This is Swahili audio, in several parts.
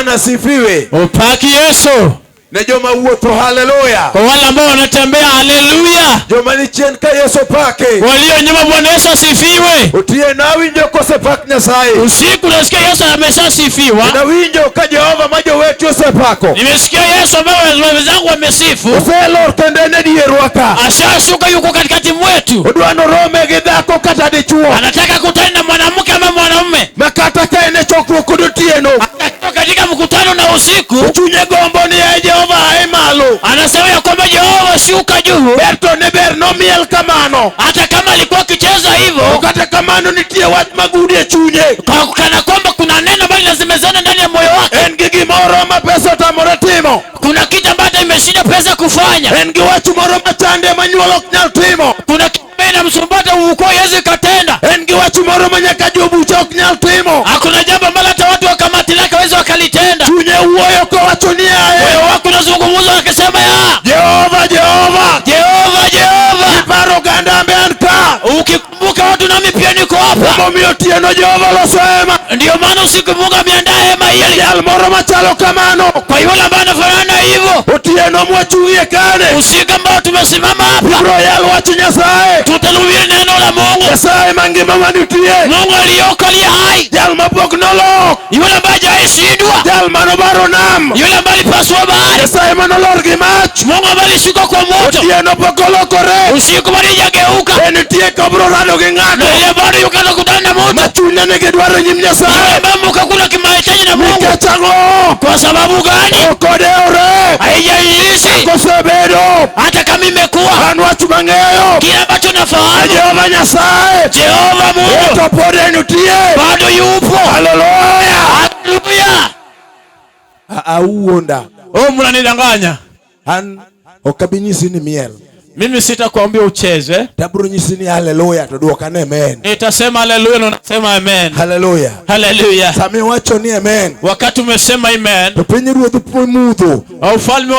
Bwana sifiwe. Upaki Yesu. Ne joma wuotho haleluya. Kwa wale ambao wanatembea haleluya. Joma ni chien ka Yesu pake. Walio nyuma Bwana Yesu asifiwe. Utie na winjo kosepak Nyasaye. Usiku nasikia Yesu ameshasifiwa. Na winjo ka Jehova ma jowetu osepako. Nimesikia Yesu ambao wenzangu wamesifu. Oselor kende ne dierwa ka. Ashashuka yuko katikati mwetu. Odwano rome gi dhako kata dichuo. Anataka kutana na mwanamke ama mwanamume. Makata ka ene chokruok otieno. Katika mkutano na usiku. Chunye gombo ni Jehova ae malo. Anasema ya kwamba Jehova shuka juu. Berto ne ber no miel kamano. Hata kama alikuwa akicheza hivyo. Kata kamano nitie wach magudi e chunye. Kana kwamba kuna neno bali lazimezana ndani ya moyo wake. En gi gimoro ma pesa tamore timo. Kuna kitu ambacho imeshinda pesa kufanya. En gi wach moro machande manyuol ok nyal timo. Kuna kitu inamsumbata uko Yesu katenda. En gi wach moro manyaka jobucha ok nyal timo. Hakuna jambo ambalo hata watu wa kamati lake waweza wakalitenda. Chunye uoyo ko wacho ni ae. Moyo wako unazungumza akisema ya Jehova Jehova Jehova Jehova. Iparo ganda ambeanka. Ukikumbuka watu nami pia niko hapa. Momi otieno Jehova losema. Ndio maana usikumbuka miandaa hema hili. Jal moro machalo kamano. Kwa yule ambaye anafanana hivyo. Otieno mwachuie kane. Usiku ambao tumesimama hapa. Royal wacho Nyasaye. Tutaluhubiri neno la Mungu. Nyasaye mangima manitie. Mungu aliyoko aliye hai. Jal mapok nolok. Yule ambaye hajaishindwa. Jal manobaro nam. Yule ambaye alipasua bahari. Nyasaye manolor gi mach. Mungu ambaye alishuka kwa moto. Otieno pok olokore. Usiku bado hajageuka. Enitie kabro rado gi ng'ato. Na ile bado yuko anakutana na moto. Machunya nigi dwaro nyim Nyasaye. Yule ambaye mkakula kimahitaji na Mungu. Nikech ang'o? Kwa sababu gani? Okodeore. Haijalishi. Kosebedo. Hata kama imekuwa. An wach mang'eyo. Kile ambacho nafahamu. Jehova Nyasaye. Jehova Mungu. To pod enitie. Bado yupo. Haleluya. Haleluya. Auonda. Mnanidanganya. An okabinyisi ni miel. Mimi sitakwambia ucheze. Tabro nyisi ni haleluya to duokane amen. Nitasema haleluya na unasema amen. Haleluya. Haleluya. Sami wacho ni amen. Wakati umesema amen. To piny ruodh mudho. Ufalme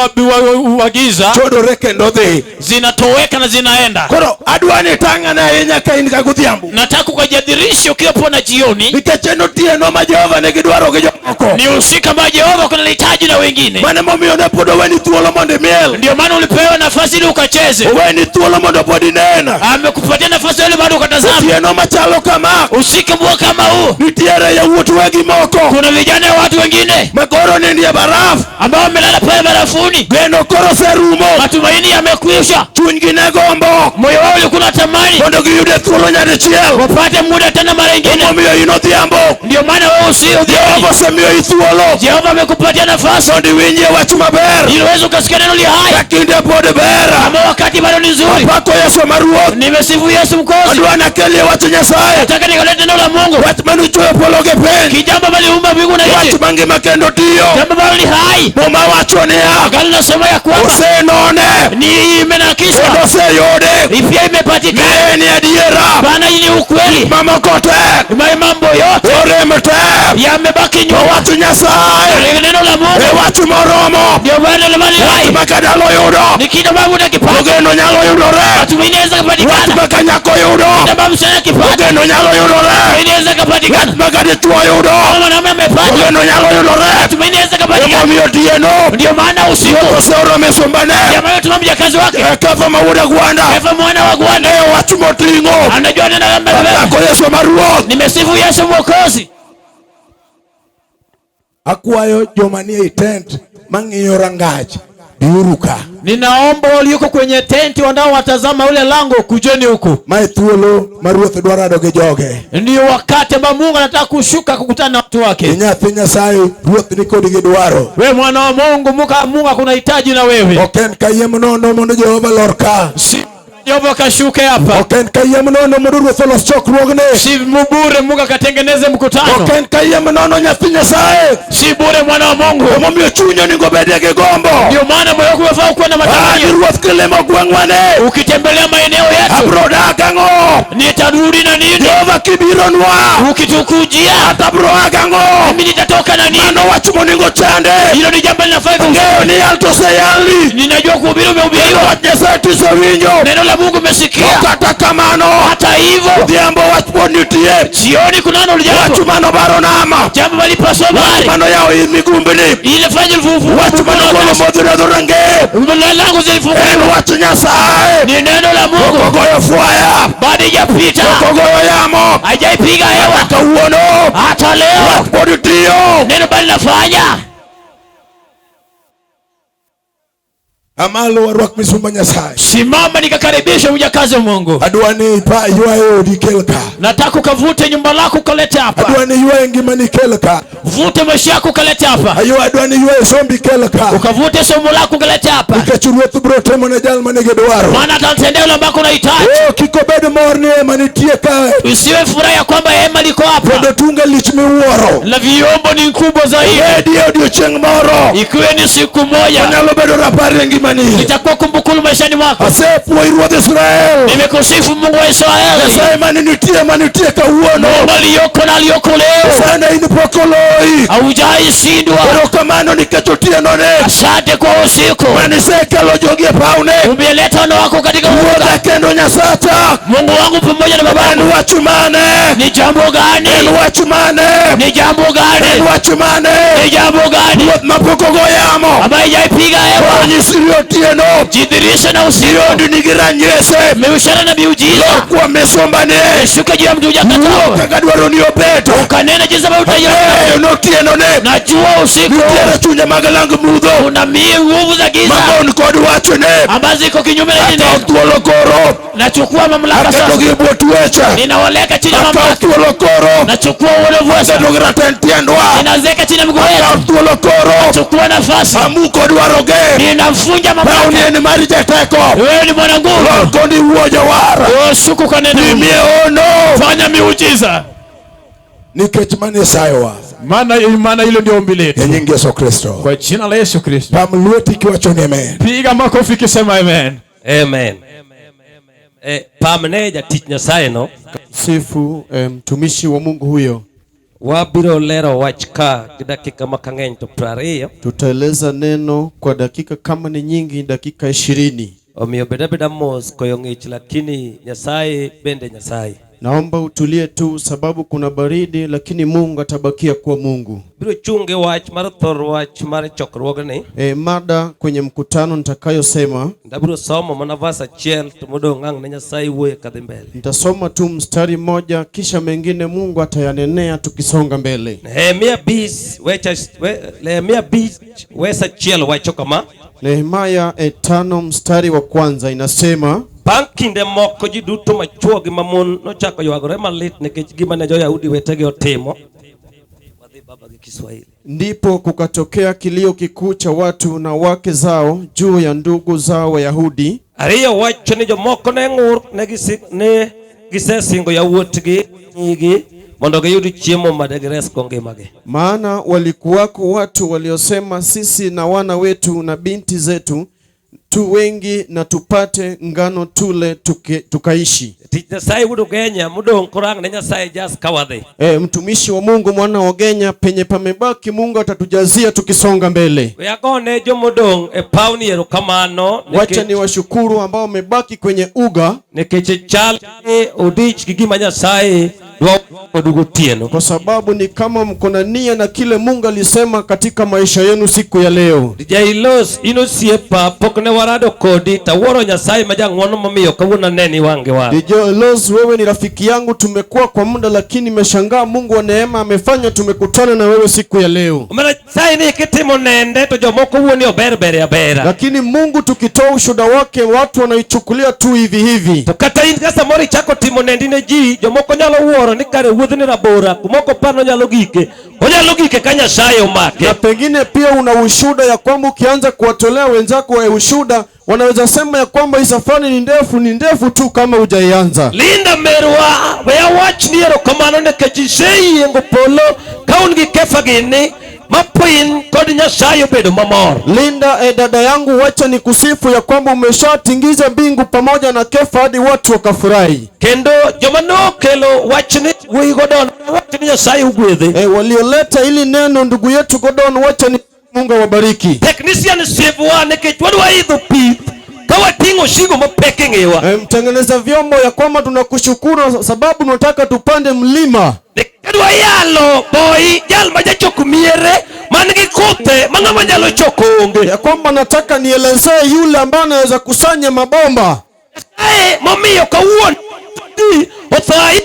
wa giza chodore kendo dhi. Zinatoweka na zinaenda. Koro adwani tang'ane ahinya ka in ka godhiambo. Nataka ukajadhirishe ukiwa pona jioni. Nikech en otieno ma Jehova nigi dwaro gi jomoko. Ni usiku ambao Jehova kuna hitaji na wengine. Mane momiyo ne pod oweni thuolo mondo imiel. Ndio maana ulipewa nafasi ili ukacheze. Oweni thuolo mondo pod inena. Amekupatia nafasi ile bado ukatazama. Otieno machalo kama. Usiku mbwa kama huu. Nitiere yawuot wegi moko. Kuna vijana wa watu wengine. Makoro nindie barafu. Ambao wamelala pale barafuni. Geno koro serumo. Matumaini yamekwisha. Chunygi ne gombo. Moyo wao ulikuwa unatamani mondo giyude thuolo nyadichiel. wapate muda tena mara nyingine. Momiyo in odhiambo. Ndio maana wewe usio Jehova osemiyo thuolo. Jehova amekupatia nafasi mondo iwinje wach maber. ili uweze kusikia neno li hai. Kinde pod ber. Kama wakati bado ni nzuri. Apako Yesu maruoth. Nimesifu Yesu mkozi. Adwana kele wach Nyasaye. Nataka nikalete neno la Mungu. Wach manuchoyo polo gi piny. Kijambo bali umba mbingu na nchi. Wach mangima kendo tiyo. Jambo bali ni hai. Moma wacho niya. Gani nasema ya kwamba osenone. Ni imenakisha. Oseyude. Pia imepatikana. Ni adiera. Bana ni ukweli. Mama kote. Mambo yote oremete yamebaki nyuma. Wach Nyasaye. Neno la Mungu. Wach moromo. Ndio maana le mali hai. Makadalo yudo. Nikida babu na kipato. Ogeno nyalo yudore. Matumaini yanaweza kupatikana. Wach makanyako yudo. Sababu sana kipato. Ogeno nyalo yudore. Inaweza kupatikana. Makadichwo yudo. Mwanaume amepata. Ogeno nyalo yudore. Matumaini yanaweza kupatikana. Momiyo tieno. Ndio maana usiku. Osoro mesombane. Jamaa tunamjia kazi wake. Kafa mawuda gwanda. Kafa mwana wa gwanda. Wach motingo. Anajua neno la Mungu. Apako Yesu maruoth. Nimesifu Yesu mwokozi. Akwayo joma nie tent mang'iyo rangach diuruka. Ninaomba walioko kwenye tenti wanao watazama ule lango kujeni huku. Mae thuolo maruoth dwarado gi joge. Ndio wakati ambao Mungu anataka kushuka kukutana na watu wake. Nyathi Nyasaye ruoth ni kodi gi dwaro. Wewe mwana wa Mungu, Mungu kuna hitaji na wewe. Oken kayem nono mondo Jehova lorka. Jehova kashuke hapa. Oken kayem nono mondo ruoth olos chokruogne. Si bure Mungu akatengeneze mkutano. Oken kayem nono Nyathi Nyasaye. Si bure mwana wa Mungu. Momiyo chunyo ningo bede gi gombo. Ndio maana moyo wako unafaa kuwa na matamanio. Ruoth kelemo gwang'wane. Ukitembelea maeneo yetu. Abrodagango. Nitarudi na nini? Jehova kibironwa. Ukitukujia. Atabroagango. Mimi nitatoka na nini? Mano wach moningo chande. Hilo ni jambo linafaa ngeo ni alto sayali. Ninajua kuhubiri umehubiriwa. Wach Nyasaye tiso winjo. Neno la ya Mungu umesikia. Kata kamano. Hata hivyo Odhiambo wach pod nitie. jioni kuna neno jambo. Wach mano baro nama. Jambo walipaswa bari. Mano yao migumbini. Ile fanya vuvu. Wach mano golo modhira dhurange. Mbele langu zilifunguka. Wach Nyasaye. Ni neno la Mungu. Kogoyo fuaya. Bado hajapita. Kogoyo yamo. Hajaipiga hewa. Kawuono. Hata leo. Wach pod itiyo. Neno bali nafanya. Amalo warwak misumba Nyasaye. Simama nikakaribisha ujakazi wa Mungu. Adwani pa yuayo dikelka. Nataka ukavute nyumba lako kalete hapa. Adwani yuayo ngimani kelka. Vute maisha yako kalete hapa. Ayo adwani yuayo sombi kelka. Ukavute somo lako kalete hapa. Ikachuruoth bro temo na jal manege dwaro. Maana atatendea yule ambako unahitaji. Kiko bedo morni ema nitie kae. Usiwe furaha kwamba hema liko hapa. Podo tunga lich miwuoro. Na vyombo ni kubwa zaidi. Wedi odiochieng' moro. Ikiwe ni siku moja. Onyalo bedo rapar ngimani. Itakuwa kumbukumbu maishani mwako. Asepuoyi Ruodh Israel. Nimekusifu Mungu wa Israeli. Nyasaye manitie kawuono. Aliyoko na aliyoko leo. Sana in pok oloyi. Haujaishindwa. Erokamano nikech otieno ne. Asante kwa usiku. Manisekelo jogi e pawne. Umeleta wana wako katika Ruodha kendo Nyasacha. Mungu wangu pamoja na baba. En wach mane? Ni jambo gani? En wach mane? Ni jambo gani? En wach mane? Ni jambo gani? Ruoth mapok ogoyamo. Ambaye hajaipiga hewa. Onyisiri otieno. Jidhirisha na usiku. Ndi nigi ranyese. Meushara na miujiza. Kwa mesombane. Shuka juu ya mtu hujakatao. Kaka dwaro ni obeto. Ukanena jinsi ambavyo utajiona. Notieno ne. Najua usiku. Nitiere chunya magalang mudho. Kuna nguvu za giza. Mamon kod wachone. Ambazo ziko kinyume na neno. Ata thuolo koro. Nachukua mamlaka sasa. Aketo gi bwot wecha. Ninawaleka chini ya Ata mamlaka. thuolo koro. Nachukua uonevu wasa. Aketo gi raten tiendwa. Ninazeka chini ya miguu Ata yetu. thuolo koro. Nachukua nafasi. Amuko dwaro ge. Ninafunja mamlaka. Pauni en mari jateko. Wewe ni mwana nguvu. Kondi uoja wara. Shuku kwa neno. Timie ono. Fanya miujiza. Nikech mane sayowa. Maana hilo ndio ombi letu. E nying Yesu Kristo. Kwa jina la Yesu Kristo. Pam lweti kiwacho ni amen. Piga makofi kisema amen. Amen. Pamne jatich Nyasaye no. Sifu mtumishi wa Mungu huyo. Wabiro lero wach ka dakika makang'eny to 20. Tutaeleza neno kwa dakika kama ni nyingi, dakika 20. Omiyo beda mos koyo ng'ich, lakini Nyasaye bende Nyasaye. Naomba utulie tu sababu kuna baridi, lakini Mungu atabakia kuwa Mungu. Biro chunge wach mar thor wach mar chokruogni. Mada kwenye mkutano nitakayosema. Ndabiro somo mana verse achiel to modong' ang' ne Nyasaye wuoye kadhi mbele. Nitasoma tu mstari mmoja kisha mengine Mungu atayanenea tukisonga mbele. Nehemia wesa achiel wacho kama. Nehemia 5 mstari wa kwanza inasema, bang' kinde moko ji duto machuo gi mamon nochako ywagore malit nikech gima ne jo-Yahudi wetegi otimo. Wadhi baba gi Kiswahili. Ndipo kukatokea kilio kikuu cha watu na wake zao juu ya ndugu zao Wayahudi. Ariyo wacho ni jomoko ne ng'ur ne gisesingo yawuotgi nyigi mondo giyud chiemo madegresgo ngimagi. Maana walikuwako watu waliosema, sisi na wana wetu na binti zetu tu wengi na tupate ngano tule tukaishi. Tich Nyasaye wudu Kenya mudong' kurang' ne Nyasaye jas kawadhi. Mtumishi wa Mungu mwana wa Kenya, penye pamebaki Mungu atatujazia tukisonga mbele. Weagone jomodong' e pawni erokamano. Wacha ni washukuru ambao wamebaki kwenye uga. Nikech chal odich gi gima Nyasaye tieno. Kwa sababu ni kama mko na nia na kile Mungu alisema katika maisha yenu siku ya leo. Jailos inosiepa pokne warado kodi taworo Nyasaye majang'wono momiyo kawuono neni wange wange. Jailos, wewe ni rafiki yangu, tumekuwa kwa muda lakini nimeshangaa Mungu wa neema amefanya tumekutana na wewe siku ya leo. Nyasaye ni kitimo nende to jomoko wuoni oberbere abera. Lakini Mungu tukitoa ushuhuda wake watu wanaichukulia tu hivi hivi. To kata in kasa mori chako timo nendi ne ji jomoko nyalo wuoro ni kare wuodhni rabora kumoko pano nyalo gike ka Nyasaye omake. Na pengine pia una ushuhuda ya kwamba ukianza kuwatolea wenzako wa ushuhuda wanaweza sema ya kwamba hii safari ni ndefu tu kama hujaianza. Linda merwa weya wach ni erokamano nikech iseyiengo polo ka un gi kefa gini mapin kod Nyasaye obedo mamor. Linda, dada yangu, wacha ni kusifu ya kwamba umeshatingiza mbingu pamoja na kefa hadi watu wakafurahi. Kendo joma nokelo wachni wuoyi Godon wachni Nyasaye ugwedhe. Walioleta ili neno ndugu yetu Godon, wacha ni Mungu awabariki. Technician sivwa nikech wadwa idho pith kawating'o shigo mapek e ng'ewa. Mtengeneza vyombo ya kwamba tunakushukuru sababu tunataka tupande mlima. Kedwa yalo boy jal majachoko miere man gi kothe mang'ama nyalo choko onge. Ya kwamba nataka nielezee yule ambaye anaweza kusanya mabomba. Momiyo kawuono othai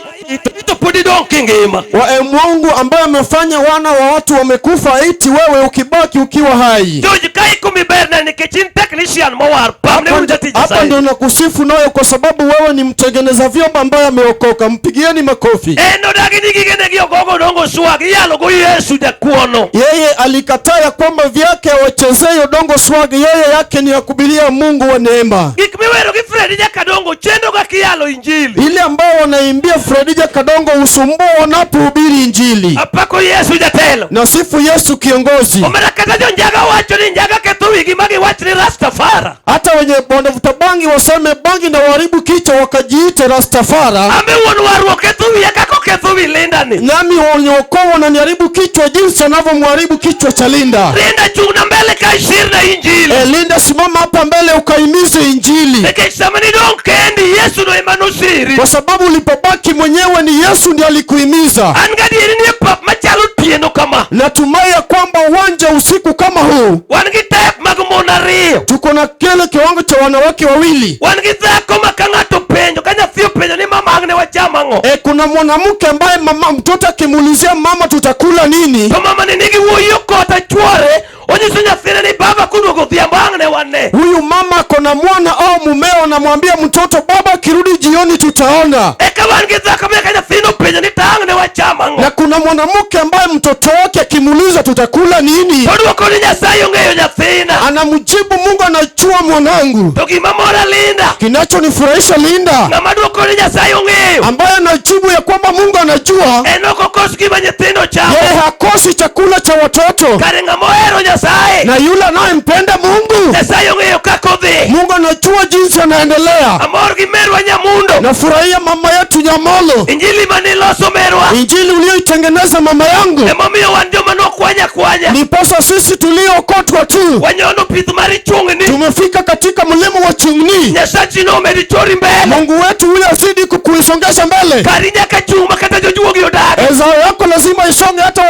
ito podi donki ngima. Mungu ambaye amefanya wana wa watu wamekufa iti wewe ukibaki ukiwa hai. Joji kai kumiberna ni kitchen technician mawar pam ne unjati jisai. Hapa ndio nakusifu nayo kwa sababu wewe ni mtengeneza vyombo ambaye ameokoka. Mpigieni makofi. No dagi nigigene giogogo dongo swagi yalo go Yesu da kuono. Yeye alikataa kwamba vyake wachezee udongo swagi, yeye yake ni ya kubiria Mungu wa neema. Gikmiwero gi Fredija Kadongo chendo ga kiyalo injili. Ile ambao wanaimbia Fredija Kadongo usumbua wanapohubiri injili. Apako Yesu jatelo. Na sifu Yesu kiongozi. Omerakata jo njaga wacho ni njaga ketu wigi magi wacho ni Rastafara. Hata wenye wanavuta bangi waseme bangi na waribu kichwa wakajiite Rastafara. Ame wonu waruo ketu wiyaka ko ketu wilinda ni. Nami wanyokoa wananiharibu kichwa jinsi anavyomharibu kichwa cha Linda. Linda chungna mbele kaishirna injili. Linda simama hapa mbele ukaimize injili. Samani donkendi Yesu no imanusiri. Kwa sababu ulipobaki mwenyewe ni Yesu ndiye alikuhimiza. Angadieri ni pap machalo tieno kama. Natumai ya kwamba uwanja usiku kama huu wangitep magumona rio. Tuko na kile kiwango cha wanawake wawili. Wangithako makangato penjo kanya thio penjo ni mama agne wa chamango. Kuna mwanamke ambaye mama mtoto akimuulizia mama tutakula nini? To mama ni nigi woyo kota chware. Onyisunya fere ni baba kudu kuthiambo agne wane. Huyu mama akona mwana au mumeo anamwambia mtoto baba kirudi jioni tutaona. Wangithako kanya thino penjo ni taangne wa chamango. Na kuna mwanamke ambaye mtoto wake akimuuliza tutakula nini? Todu koni nyasayo ngeyo nyathina. Anamjibu Mungu anachua mwanangu. Toki mamora Linda. Kinachonifurahisha Linda. Ngamadu koni nyasayo ngeyo. Ambaye anajibu ya kwamba Mungu anajua. Enoko koski banyetino chamo. Yeye hakosi chakula cha watoto. Karenga moero nyasaye. Na yule anayempenda Mungu. Nyasayo ngeyo kakodhi. Mungu anajua jinsi anaendelea. Amorgi merwa Nyamundo. Nafurahia mama yetu Nyamolo. Injili maniloso merwa. Injili ulioitengeneza mama yangu. Emomio wandio mano kwanya. Niposa sisi tuliokotwa tu. Wanyono pithu mari chungni. Tumefika katika mlima wa Chungni. Nyasachi no meditori mbele. Mungu wetu ule azidi kukuisongesha mbele. Karinya kachuma kata jojuogi odage. Ezao yako lazima isonge hata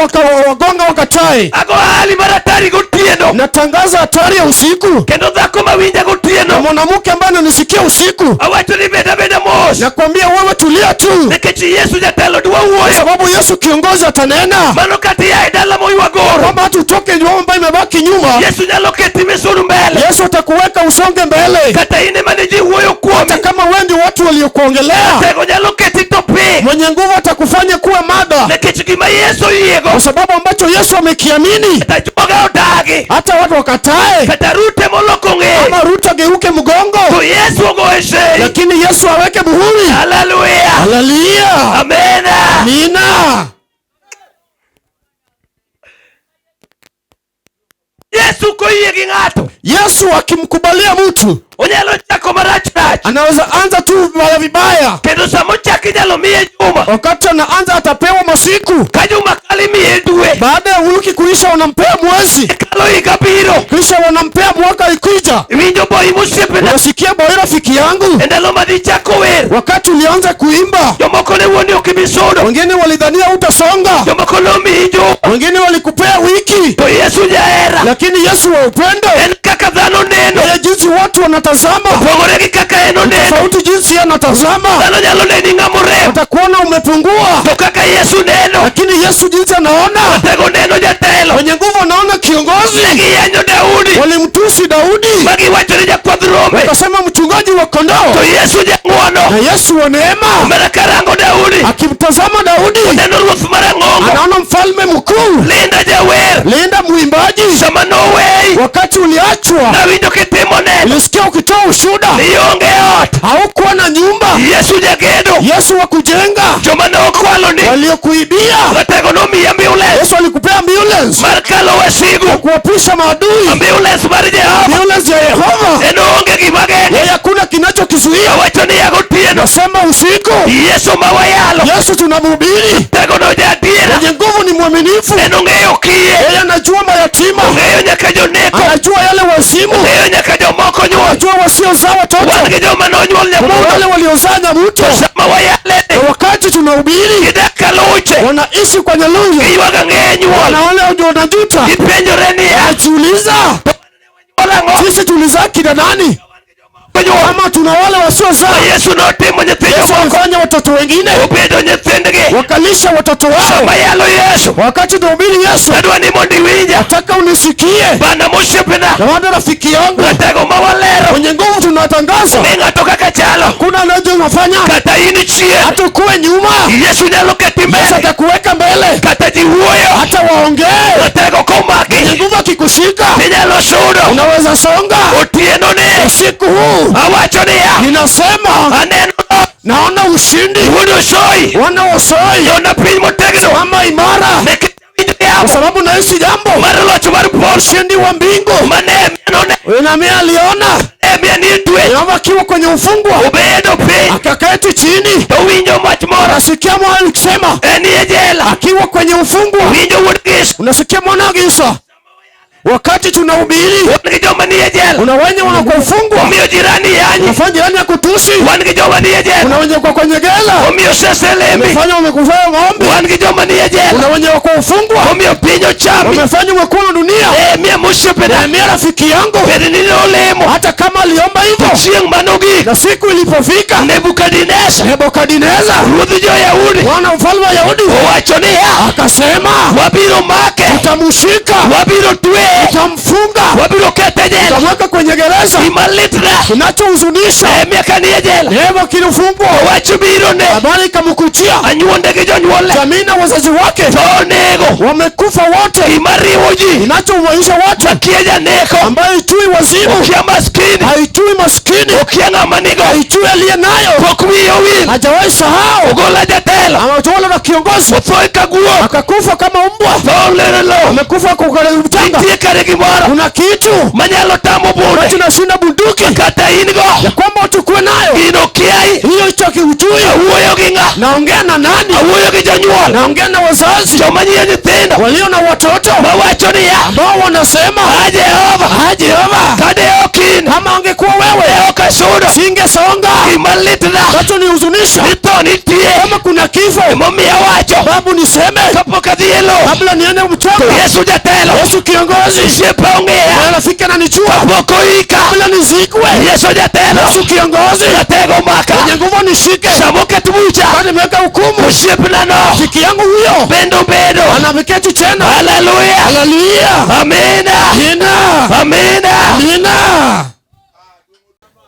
wagonga wakatae. Ako hali maratari gotieno. Natangaza hatari ya usiku. Kendo dhako mawinja gotieno. Na mwanamke ambaye ananisikia usiku. Awacho ni beda mos. Nakwambia wewe tulia tu. Nekechi Yesu jatelo duwa uoyo. Kwa sababu Yesu kiongozi atanena. Mano kati ya idala moyu wagoro. Kwamba tutoke nyuma ambayo imebaki nyuma. Yesu nyalo keti mesuru mbele. Yesu atakuweka usonge mbele. Kata ine maniji uoyo kuomi. Hata kama wendi watu waliokuongelea. Tego nyalo keti topi. Mwenye nguvu atakufanya kuwa mada. Nekechi kima Yesu yego. Kwa sababu ambacho Yesu amekiamini. Tajuoga odagi. Hata watu wakatae. Kata rute moloko nge. Ama Ruto geuke mgongo. To Yesu ogoeshe. Lakini Yesu aweke muhuri. Hallelujah. Hallelujah. Amena. Amina. Yesu koiye gingato. Yesu akimkubalia mtu. Onyalo chako marachach. Anaweza anza tu vibaya. Kendo samo chaki nyalo miye juma. Wakati anaanza atapewa masiku. Kajuma kali miye duwe. Baada ya wiki kuisha wanampea mwezi. Kalo ikapiro. Kisha wanampea mwaka ikija. Winjo boy musiepe na. Unasikia boy rafiki yangu? Endalo madi chako wer. Wakati ulianza kuimba. Jomoko ne woni okimisodo. Wengine walidhania utasonga. Jomoko no mijo. Wengine walikupea wiki. To Yesu jaera. Lakini Yesu wa upendo. En kaka dhano neno. Ya jinsi watu wanatazama. Pogore ki kaka eno neno. Tofauti jinsi anatazama. Dhano nyalo neni ngamure. Utakuona umepungua. To kaka Yesu neno. Lakini Yesu jinsi anaona. Tego neno jatelo. Wenye nguvu anaona kiongozi. Negi yanyo Daudi. Walimtusi Daudi. Magi wacho ni jakwadh rombe. Wakasema mchungaji wa kondoo. To Yesu jang'wono. Na Yesu wa neema. Mera karango Daudi. Akimtazama Daudi. Neno ruoth marang'ongo. Anaona mfalme mkuu. Linda jawer. Linda muimbaji. Sama no way. Wakati uliachwa. Na winjo kitimo neno. Ulisikia ukitoa ushuda. Nionge ot. Haukuwa na nyumba. Yesu jagedo. Yesu wa kujenga. Joma no okwalo ni. Waliokuibia. Watego no miya ambulance. Yesu alikupea ambulance. Markalo wasigu. Kuwapisha maadui. Ambulance mari Jehova. Ambulance ya Yehova. Eno onge gibagene. Yeye hakuna kinachokizuia. Wacho ni yagotieno. Nasema usiku. Yesu mawayalo. Yesu tunamhubiri. Tego no jadiera. Mwenye nguvu ni mwaminifu. Eno ngeyo kie. Yeye anajua mayatima. Ngeyo nyaka joneko. Anajua yale wazimu. Ngeyo nyaka jomoko nyuo. Anajua wasio waliozaa watoto, wan gi joma nonyuol nyamugo. wale waliozaa nyamuto. Sama wayale Na wakati tunahubiri, gidak ka luche, wanaishi kwenye lugha, giywaga ng'e nyuol, na wale ndio wanajuta, gipenjore niya, wanajiuliza nyuol ang'o? sisi tulizaa kina nani? Nyuol. Kama tuna wale wasiozaa. Yesu notimo nyithindo Yesu moko alifanya watoto wengine obedo nyithindgi. wakalisha watoto wao. Sama yalo Yesu, Wakati tunahubiri Yesu, adwa ni mondo iwinja. nataka unisikie. Bana mosiepena, Na wale rafiki yangu ratego ma walero, kwenye nguvu tunatangaza, ni ng'ato kaka chalo, kuna anaje unafanya kata in chien, hata kuwe nyuma, Yesu nyalo keti Yesu mbele, atakuweka mbele, kata ji wuoyo, hata waongee. ratego komaki, Kwenye nguvu akikushika inyalo sudo. unaweza songa. Otieno ni, Usiku huu awacho niya, ninasema aneno naona ushindi. wuodo soi, Wana wasoi yona piny motegno, kama imara, nekita winjo kwa yamo, sababu naishi jambo mar loch mar polo, ushindi wa mbingu. mane mianone, Nami aliona miani twe, Yehova akiwa kwenye ufungwa, obedo piny, akaketi chini, to winjo mach moro, unasikia mwana akisema enie jela, akiwa kwenye ufungwa, winjo wuod Gish, unasikia mwana agisa. Wakati tunahubiri, wan gi joma nie jela, kuna wenye wanakuwa ufungwa, omiyo jirani yanyi, unafanya jirani ya kutusi. wan gi joma nie jela, Kuna wenye kwa kwenye gela, omiyo seselemi, wamefanya wamekufanya ng'ombe. wan gi joma nie Kuna jela, wenye wako ufungwa, omiyo piny ochami, wamefanya umekuwa dunia. mia mosiepena, Nehemia rafiki yangu, bed ni nolemo, hata kama aliomba hivyo, chieng' manogik, na siku ilipofika, Nebukadneza, Nebukadneza ruodh jo-Yahudi, mwana mfalme wa Yahudi owacho niya, akasema, wabiro make, tutamshika, wabiro tweye, tutamfunga, wabiro kete jela, tutamweka kwenye gereza. gima litna, Kinachohuzunisha, Nehemia ka nie jela, Nehemia kilifungwa, owacho biro ne, habari ikamkujia, anyuonde gi jonyuolne, jamii na wazazi wake to nego, wamekufa wote. gima riwo ji, Kinachowaisha watu makia janeko, ambaye haijui wazimu, okia maskini, haijui maskini, okia ng'ama nigo, haijui aliye nayo, pok wiye owil, hajawahi sahau. ogola jatelo, Ametawala na kiongozi, otho ka guok, akakufa kama mbwa, tho lero lo, amekufa kwa mchanga. nitie kare gimoro Kuna kitu manyalo tamo ambacho bude, kinashinda bunduki, kata in ya go, kwamba utukue nayo gino kiai, hiyo, hicho kiujui. awuoyo gi ng'a, Naongea na nani? awuoyo gi jonyuol, Naongea na wazazi joma nyie nyithindo, walio na watoto mawacho niya, ambao wanasema, Jehova, Jehova, kade okin, kama angekuwa wewe ok asudo, singesonga. gima litna, Kacho ni huzunisha, ni tho nitie, kama kuna kifo, emomiyo awacho, babu niseme kapok adhi e lo, kabla niende mchanga. Yesu jatelo, Yesu kiongozi, osiepa ong'eya, na rafiki ananijua kapok oika, kabla nizikwe. Yesu jatelo, Yesu kiongozi, jatego maka, mwenye nguvu nishike, samo ket bucha, kama nimeweka hukumu. osiepna no, Rafiki yangu huyo bendo bedo, anameketi tena. haleluya, Haleluya, amina, amina, amina. amina.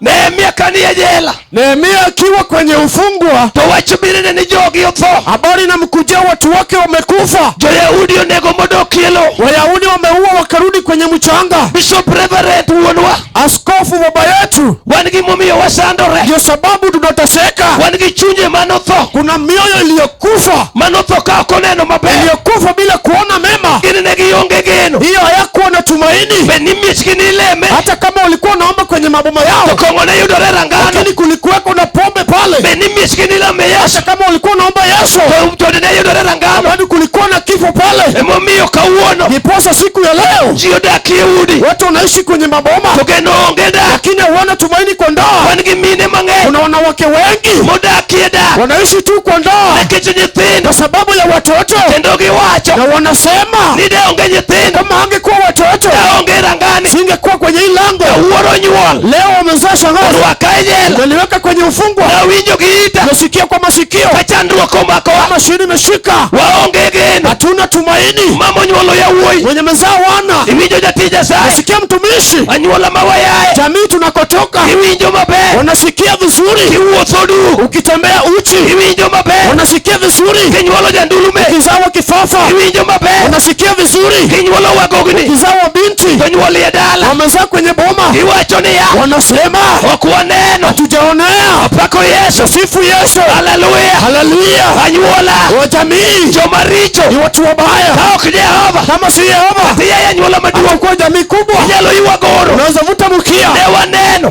Nehemia ka nie jela, Nehemia akiwa kwenye ufungwa, to wach birene ni jogi otho, habari inamkujia watu wake wamekufa. jo-Yahudi onego modokielo, Wayahudi wameua wakarudi kwenye mchanga. Bishop Reverend wuonwa, Askofu baba yetu, wan gi momiyo wasandore, ndio sababu tunateseka. wan gi chunje manotho, Kuna mioyo iliyokufa, manotho ka ok oneno maber, iliyokufa bila kuona mema. gin ne gionge geno, Hiyo hayakuwa na tumaini, be ni miechgi ni leme, hata kama walikuwa naomba kwenye maboma yao, to kong'o ne yudore rangano, lakini kulikuweko na pombe pale. be ni miechgi ni lame Yesu, Hata kama walikuwa naomba Yesu, to chode ne yudore rangano, bado kulikuwa na kifo pale. emomiyo kawuono Ndiposa siku ya leo ji odakie udi, watu wanaishi kwenye maboma, to geno onge dak, lakini hawana tumaini kwa ndoa. wan gi mine mang'eny Kuna wanawake wengi modakie dak, wanaishi tu kwa ndoa nikech nyithindo, kwa sababu ya watoto, kendo giwacho na wanasema ni de onge nyithindo, kama angekuwa watoto onge rangani, singekuwa kwenye hii lango. wuoro nyuol, Leo wamezaa shangazi, orwaka e jela, waliweka kwenye ufungwa, nawinjo gi ita, nasikia kwa masikio ka chandruok omakowa, kama shini imeshika, waonge geno, hatuna tumaini. mama onyuolo yawuoyi, Wenye mezaa wana, iwinjo jatij Nyasaye, nasikia mtumishi, anyuola ma wayaye, jamii tunakotoka iwinjo maber, wanasikia vizuri, kiwuotho duk, ukitembea uchi iwinjo maber, wanasikia vizuri, kinyuolo jandulume, ukizawa kifafa iwinjo maber, wanasikia vizuri, kinyuolo wagogni, ukizawa binti to nyuol ye dala, wamezaa kwenye boma, iwacho niya, wanasema ok waneno, hatujaonea. apako Yesu, Sifu Yesu, haleluya, haleluya. anyuola, Wa jamii joma richo, ni watu wabaya, ka ok Jehova, kama si Yehova tiya anyuola maduong', atakuwa jamii kubwa, inyalo ywa goro, unaweza vuta mkia. ne waneno,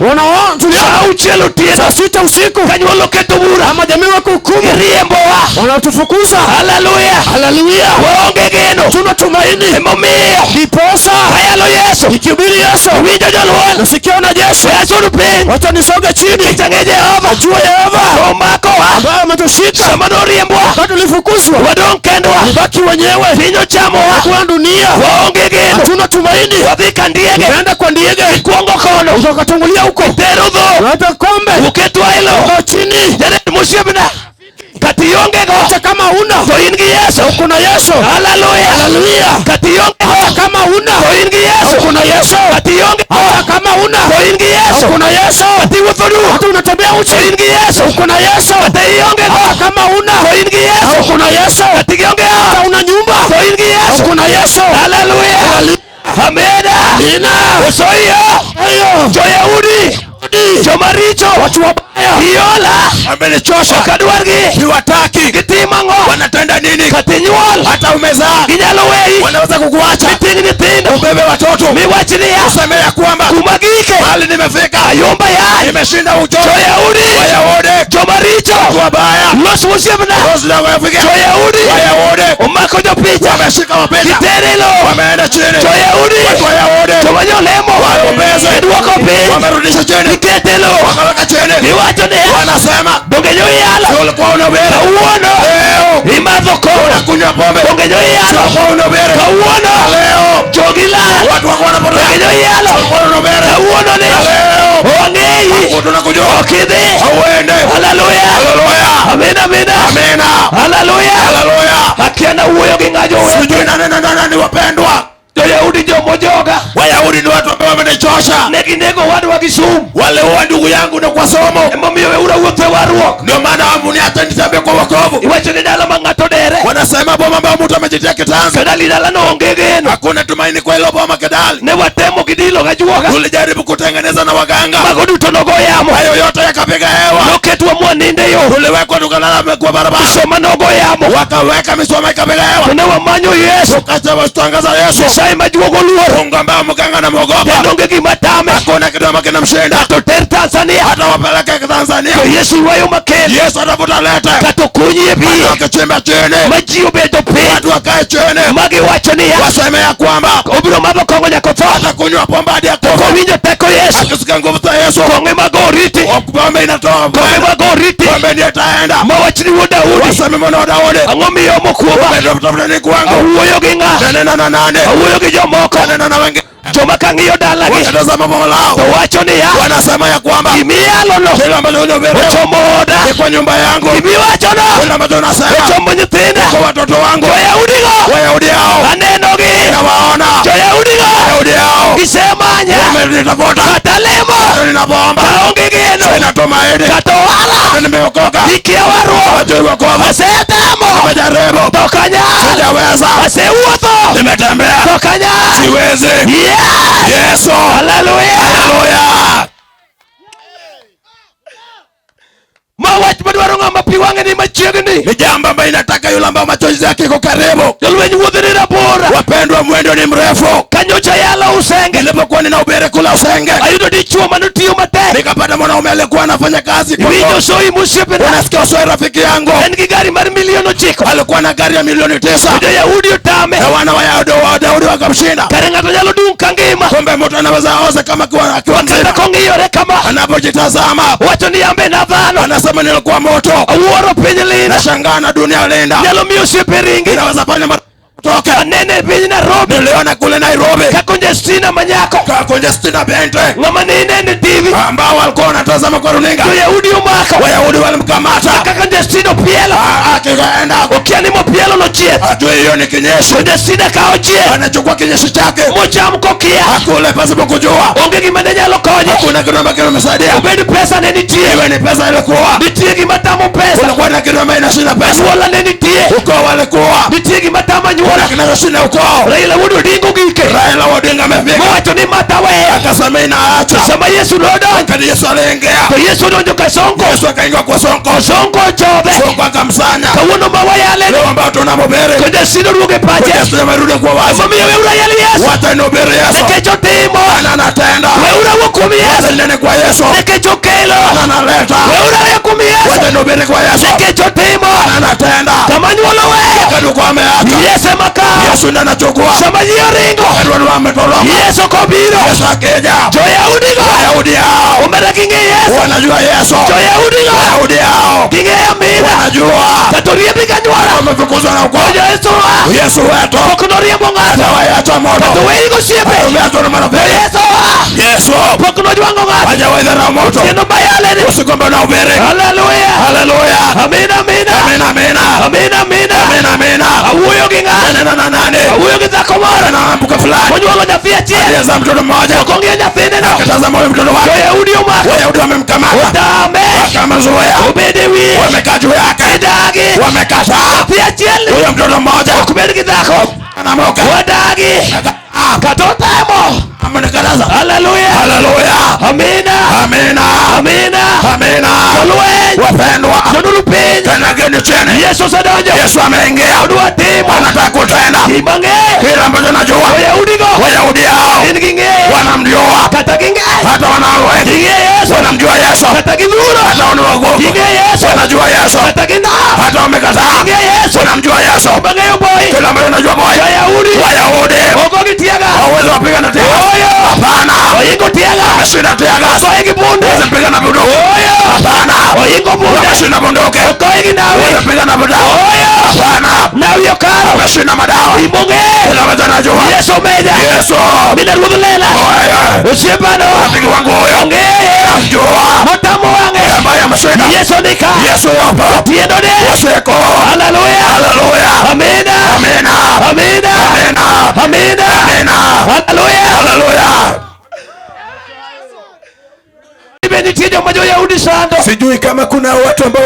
Tuliona auchiel otieno saa 6 usiku kanyuol oketo bura ama jamii wako hukumu riembowa wanatufukuza. haleluya Haleluya. waonge geno Tuna tumaini. emomiyo Ndiposa ayalo Yesu nikihubiri Yesu winjo joluon nasikia wanajeshi yasuru piny wacha nisoge chini. change Jehova Najua Yehova omakowa ambaye ametushika sama noriembwa wakati tulifukuzwa, wadong' kendwa baki wenyewe piny ochamowa kwa dunia. waonge geno Hatuna tumaini. wadhi ka ndiege Tunaenda kwa ndiege ikuongo kono utakatungulia huko, tero dho hata kombe uketwa ilo kwa chini. jared musiebna kati iongego Hata kama una to in gi Yesu uko na Yesu. haleluya Haleluya. kati iongego Hata kama una to in gi Yesu uko na Yesu. kati iongego Hata kama una to in gi Yesu uko na Yesu. kati iwuotho du Hata unatembea uchi to in gi Yesu uko na Yesu. kati iongego Hata kama una to in gi Yesu uko na Yesu. kati gionge Hata una nyumba to in gi Yesu uko na Yesu. haleluya amena Ina osoyo ayo joyahudi jomaricho watu wabaya iola Amenichosha. okadwargi Siwataki. gitimo Wanatenda nini? kati nyuol Hata umezaa ginyalo weyi wanaweza kukuacha. miting' nyithindo Ubebe watoto. miwachni ya Useme ya kwamba kuma gike mahali nimefika ayomba ya nimeshinda uchovu. joyahudi Wayahudi jomaricho wabaya. los musiebna Rosi na wafika. joyahudi Wayahudi omako jopicha wameshika wapenda. giterelo Wameenda chini. joyahudi Watu Wayahudi jomanyolemo Wapesa. giduoko piny wamerudisha chini. giketelo Wakaweka chini. giwacho niya Wanasema donge nyoiyalo ulikuwa unabera. kawuono Leo imadho kono kunywa pombe. donge nyoiyalo Ulikuwa unabera. kawuono Leo jogilala watu wako wanapotea. donge nyoiyalo Ulikuwa unabera. kawuono ni Leo ong'eyi tunakujua. okidhi Uende. haleluya Haleluya. amina amina Amina. haleluya Haleluya. akiana wuoyo gi ng'ajo Sijui nani wapendwa. joyahudi jomojoga Wayahudi ni watu ambao wamenichosha. neginego wadwa gi sum Waliua ndugu yangu na kwa somo. emomiyo weura wuotho e warruok Ndio maana hata nitembee kwa wokovu. iwacho ni dala ma ng'ato dere Wanasema boma ambao mtu amejitia kitanzi. kadali dalano onge geno Hakuna tumaini kwa hilo boma Kedali. ne watemo gidilo gajuoga Tulijaribu kutengeneza na waganga. mago duto nogo yamo Hayo yote yakapiga hewa. noketwa mwaninde yo Tuliwekwa tukalala kwa barabara. soma nogo yamo Wakaweka misoma ikapiga hewa. to ne wamanyo Yesu Tukasema tutangaza Yesu. Nyasaye majuogo luoro Mungu ambaye mganga na mwogopa. kendo onge gima tame Hakuna kitu ambacho kinamshinda. to ter Tanzania Hata wapeleke Tanzania. to Yesu ywayo makende Yesu atafuta lete. kato kunyi e biye Wakichimba chini. ma ji obedo piny Watu wakae chini. magiwacho niya Waseme ya kwamba obiro madho kong'o nyako tho atakunywa pombe hadi akufa. kowinjo teko Yesu Akisikia nguvu za Yesu. kong'e mago oriti Pombe inatoa kong'e mago oriti pombe ndiyo itaenda. mawachni wuod Daudi Waseme mwana wa Daudi. ang'o miyo mokuoma Tafuta ni kwangu. awuoyo gi ng'a Nena na nane. awuoyo gi jomoko Nena na wengine. joma kang'iyo dalagi Wakitazama bomo lao. to wacho niya Wanasema ya kwamba gimiyalono kile ambacho unahubiri ochomo oda ni kwa nyumba yangu. gimiwachono Kile ambacho unasema ochomo nyithinda kwa watoto wangu. joyahudigo Wayahudi hao anenogi nawaona. joyahudigo Wayahudi hao gisemanya wamenitafuta. kata lemo Ninapoomba kaonge geno sina tumaini. kata ohala Nimeokoka. ikia warruok Wajui wokovu. asetemo Nimejaribu. to kanyal Sijaweza. asewuotho Nimetembea. to kanyal Siwezi. Yesu. haleluya Haleluya. mawach madwaro ng'ama pi wang'e ni machiegni Ni jambo ambayo inataka yule ambao machozi yake iko karibu. jolweny wuodhe ni rabora Wapendwa, mwendo ni mrefu. kanyocha yalo usenge Nilipokuwa ninahubiri kula usenge, ayudo dichuo manotiyo matek nikapata mwanaume aliyekuwa anafanya kazi kwa iwinjo soi musiepena unasikia usoi rafiki yangu en gi gari mar milion 9 alikuwa na gari ya milioni 9 joyahudi otame na wana wa Daudi wakamshinda. kare ng'ato nyalo dung' kangima Kumbe mtu anaweza oza kama akiwa kata mzima. kong'iyore kama Anapojitazama wacho ni yambe na dhano anasema nilikuwa moto. awuoro piny linda Nashangaa na dunia linda. nyalo miyo osiepe ringi Inaweza fanya kutoka. anene e piny Nairobi Niliona kule Nairobi kakonjestina manyako kakonja stina bente ng'ama ne inene TV ambao walikuwa wanatazama kwa runinga. joyahudi omako Wayahudi walimkamata kakonjestina pielo akikaenda okia ni mopielo nochieth ajue hiyo ni kinyesi. konjestina kao chieth Anachukua kinyesi chake mocham kokia akule pasipo kujua. onge gima ne nyalo konye Hakuna kitu ambacho kimemsaidia. obed pesa ne nitie Iwe ni pesa ilikuwa. nitie gima tamo pesa Kulikuwa na kitu ambacho inashinda pesa. anyuola ne nitie Ukoo walikuwa. nitie gima tamo Kuna anyuola kinachoshinda ukoo. Raila Wuod Odinga ogike Raila Odinga Piga. Mwacho ni matawe. Akasema inaacha. Sama Yesu nodo. Wakati Yesu aliingia. Kwa Yesu donjo ka sonko. Yesu akaingia kwa sonko. Sonko chobe. Sonko akamsanya. Kawuono mawa yale. Leo ambao tunamhubiri. Kwenye sino ruge pache. Yesu amerudi kwa wazi. Mami weura yale Yesu. Watanihubiri Yesu. Nekecho timo. Anatenda. Weura wakumi Yesu. Watanene kwa Yesu. Nekecho kelo. Analeta. Weura yakumi Yesu. Watanihubiri kwa Yesu. Nekecho timo. Anatenda. Kama nyuolo we. Kaduko ameacha. Yesu maka. Yesu ndiye anachukua. Sama ringo. Kaduko ametoroka. Yesu kobiro. Yesu akija. Joyahudi go. Wayahudi hao. Umera kinge Yesu. Wanajua Yesu. Joyahudi go. Wayahudi hao. Kinge amina. Wanajua. Katoria pika nyuala. Wamefukuzwa na ukoo. Yesu wa. Yesu wetu. Pokunoria mongata. Atawayacha moto. Katuwei go siepe. Umeachwa na marafiki. Yesu wa. Yesu. Pokunojwa ngongata. Hajawaidha na moto. Kendo bayale ni. Usikombe na ubiri. Hallelujah. Hallelujah. Amina amina. Amina amina. Amina amina. Amina amina. Awuyo kinga. Nani. Awuyo kizako mara. Na mbuka fulani. Monyuolo nyafia chie. Alieza mtoto mmoja. Kongia nyafine no. Akatazama huyo mtoto wake. Wayahudi umaka. Wayahudi wamemkamata. Udame. Wakamzuia. Ubedewi. Wamekaa juu yake. Idagi. Wamekataa. Pia chieli. Huyo mtoto mmoja. Kubedi kizako. Anamoka. Wadagi. Katotemo. Amenikataza. Hallelujah. Hallelujah. Amina. Amina. Amina. Amina. Kalue. Wapendwa. Nunuru pin. Kanageni chini. Yesu sadonjo. Yesu ameingia. Udua timu. Anataka kutenda. Imange. Kila ambacho najua. Wayahudi go. Wayahudi hao. Inginge. Wanamjua. Kata kinge. Hata wanawe. Kinge Yesu. Wanamjua Yesu. Kata kizuro. Hata wanaogopa. Kinge Yesu. Wanajua Yesu. Kata kinda. Hata wamekataa. Kinge Yesu. Wanamjua Yesu. Imange yo boy. Kila ambacho najua boy. Wayahudi. Wayahudi. Ogo kitiaga. Hawezi wapiga na tega. Oyo. Hapana. Oyingo tiaga. Ameshinda tega. Soyingi bunde. Hawezi piga na bunduki. Oyo. Hapana. Oyingo bunde. Ameshinda bunduki. Okoyingi nawe. Hawezi piga na bunduki. Oyo. Hapana. Nawe yokaro. Ameshinda madawa. Imunge. Kila ambacho najua. Yesu meja. Yesu. Mina rudulela. Oyo. Usiepano. Rafiki wangu huyo. Onge. Namjua. Motamu wange. Ambaye ameshinda. Yesu nika. Yesu yopo. Tiendo de. Yesu yako. Hallelujah. Hallelujah. Amina. Amina. Amina. Amina. Amina. Amina. Hallelujah. Hallelujah. Ibenitija majo Yahudi sando. Sijui kama kuna watu ambao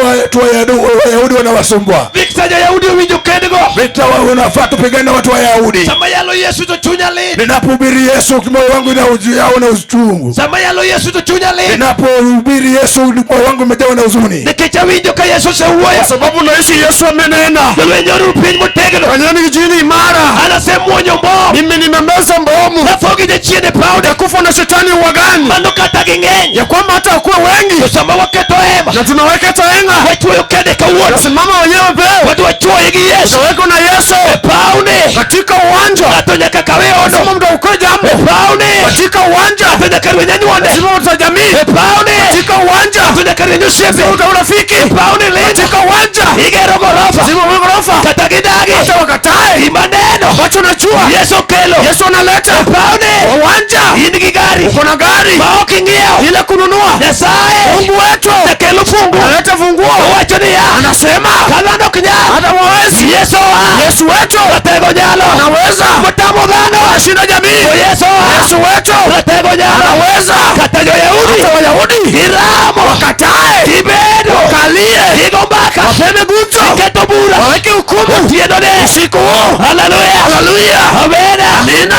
Wayahudi wanawasumbua. Victor Yahudi winjo kendgo. Vita unafaa tupigane na watu Wayahudi. Sama yalo Yesu to chunya li. Ninapohubiri Yesu moyo wangu unajawa na uchungu. Sama yalo Yesu to chunya li. Ninapohubiri Yesu moyo wangu umejawa na huzuni. Nikicha winjo ka Yesu se uoya. Sababu naishi Yesu amenena. Nwenyoru pin mutegno. Kanyani kijini imara. Anasema mwonyo mbo. Mimi nimemeza mbomu. Nafogi de chiene paude. Kufa na shetani wagani. Mando kata gingeny. Ya kwamba hata wakuwa wengi. Sama waketo ema. Na tunaweka taenga. Wetu yokede ka uono. Nasimama wenyewe peo. Watu wachua yegi Yesu. Utaweko na Yesu. Paune. Katika uwanja. Natonya kakawe ono. Sima mda ukwe jambo. Paune. Katika uwanja. Natonya karwe nyanyuande. Sima utajamii. Paune. Katika uwanja. Natonya karwe nyushepe. Sima utaurafiki. Paune lenda. Katika uwanja. Igero gorofa. Sima gorofa. Katagidagi. Hata wakatae. Imaneno. Wacho najua. Yesu kelo. Yesu analeta. Paune. Uwanja. Inigi gari. Uko na gari. Maoki ngio. Ile kununua. Nyasaye. Mungu wetu. Tekelo fungu. Analeta funguo. Wacho ni ya. Anasema. Kalando kinya. Hata wawezi. Yesu wa. Yesu wetu. Ratego nyalo. Anaweza. Mutamu dhano. Anashinda jamii. Yesu wa. Yesu wetu. Ratego nyalo. Anaweza. Katajo Yahudi. Hata Wayahudi. Iramo. Wakatae. Ibedo. Kalie. Igombaka. Wapeme gumzo. Keto bura. Waweke hukumu. Tiendo de. Usiku huu. Hallelujah. Hallelujah. Amena. Amina.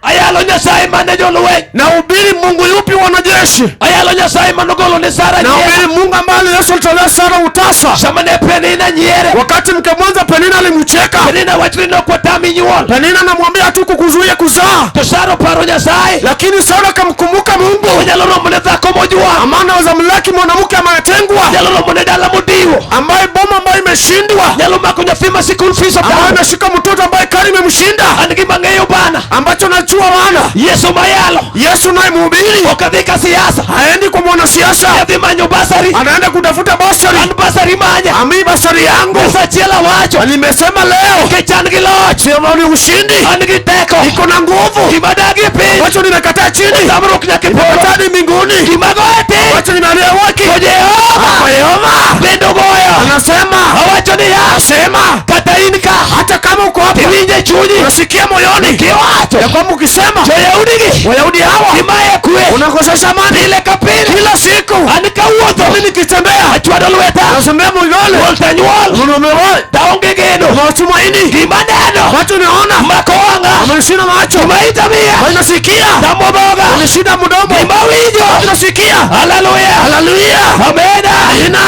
Ayalo Nyasaye mane joluwe. Na ubiri Mungu yupi wanajeshi. Ayalo Nyasaye manogolo ni Sara Na nyera. ubiri Mungu ambaye Yesu alitolea Sara utasa. Samane Penina nyere. Wakati mke mwanza Penina alimcheka. Penina wachilino kwa tami nyuol. Penina anamwambia tu kukuzuia kuzaa. Tosaro paro Nyasaye. Lakini Sara akamkumbuka Mungu. Onyalo romone dhako mojua. Amana za mlaki mwanamke ametengwa. Onyalo romone dala modiwo. Ambaye boma ambaye imeshindwa. Nyalo mako nyathima school fees of Ambaye ameshika mtoto ambaye kari imemshinda. Anigi mangeyo bana. Ambacho najua wana. Yesu mayalo. Yesu naye mhubiri. Okadhika siasa. Haendi kwa mwanasiasa. Yathi manyo basari. Anaenda kutafuta basari. An basari manya. Ami basari yangu. Pesa chiela wacho. Nimesema leo. Kechan giloch. Sema ni ushindi. Anigi teko. Iko na nguvu. Kimadagi piny. Wacho nimekataa chini. Samruk nyakipolo. Nimekataa mbinguni. Kimago eti. Wacho nimealia waki. Jehova. Kwa Yehova. Bendo goyo. Anasema. Awacho ni ya. Sema. Katainka. Hata kama uko hapa. Iwinje chunyi. Unasikia moyoni. Kiwacho. Ya kwamba ukisema. Joyaudigi. Wayahudi hawa. Kimaye kwe. nakosesha amani pile ka pile kila siku. anikawuotho Mimi nikitembea achwado lweta nasembea moyole nyuol ta nyuol umeroy taonge geno matumaini gima neno watu niona mako wang'a amenishina macho gima itamia wanasikia tamoboga amenishina mdomo gima winjo wanasikia. haleluya Haleluya. amena Ina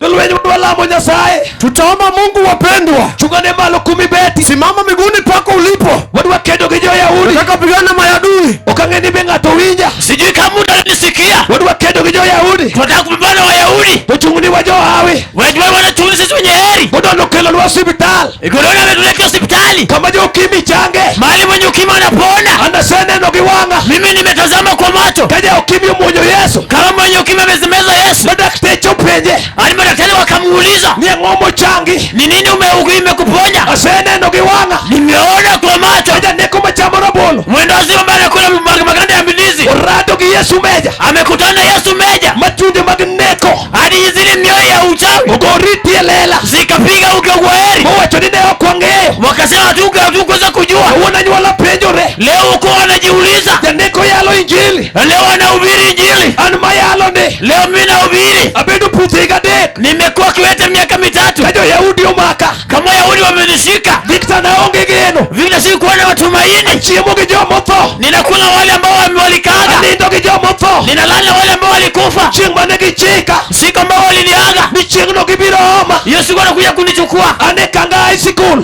Nolwenye walamo Nyasaye tutaomba Mungu wapendwa. chungane malo kumi beti Simama miguuni pako ulipo. wadwa kedo gi jo-Yahudi Nataka pigana na mayadui. okang'eni be ng'ato winja Sijui kama mtu ananisikia. wadwa kedo gi jo-Yahudi Tunataka kupambana na Wayahudi. tochung'ni wa jo-Hawi Wajua wanachunguza sisi wenye heri. godo nokelonwa osiptal Ikorona ametuleta hospitali. kama jo-Ukimwi change Mahali mwenye ukimwi anapona. anaseneno gi wang'a Mimi nimetazama kwa macho. ka ja-Ukimwi omuonyo Yesu Kama mwenye ukimwi amezimeza Yesu. madakteche openje Hadi madaktari wakamuuliza, ni ang'o mochangi ni nini imekuponya? aseneno gi wang'a Nimeona kwa macho. ka janeko machamo rabolo Mwendo wazimu ambaye anakula maganda ya mbilizi. orado gi Yesu meja Amekutana na Yesu meja. machunje mag neko Hadi zile mioyo ya uchawi ogoriti e lela zikapiga ukegwa heri. mowacho ni ne ok wang'eyo Wakasema hatukuweza kujua. kawuono anyuola penjore Leo uko wanajiuliza. janeko yalo injili Leo wanahubiri injili. an mayalo ni Leo mimi nahubiri. abedo puthi higa adek Nimekuwa kiwete miaka mitatu. ka jo-Yahudi omaka Kama Wayahudi wamenishika. Victor naonge geno Vile si kuwa na matumaini. chiemo gi jomotho Ninakula wale ambao walikaaga. anindo gi jomotho Ninalala wale ambao walikufa. chieng' mane gichika Siku ambao waliniaga. ni chieng'no gibiro oma Yesu anakuja kunichukua. ane Kanga high school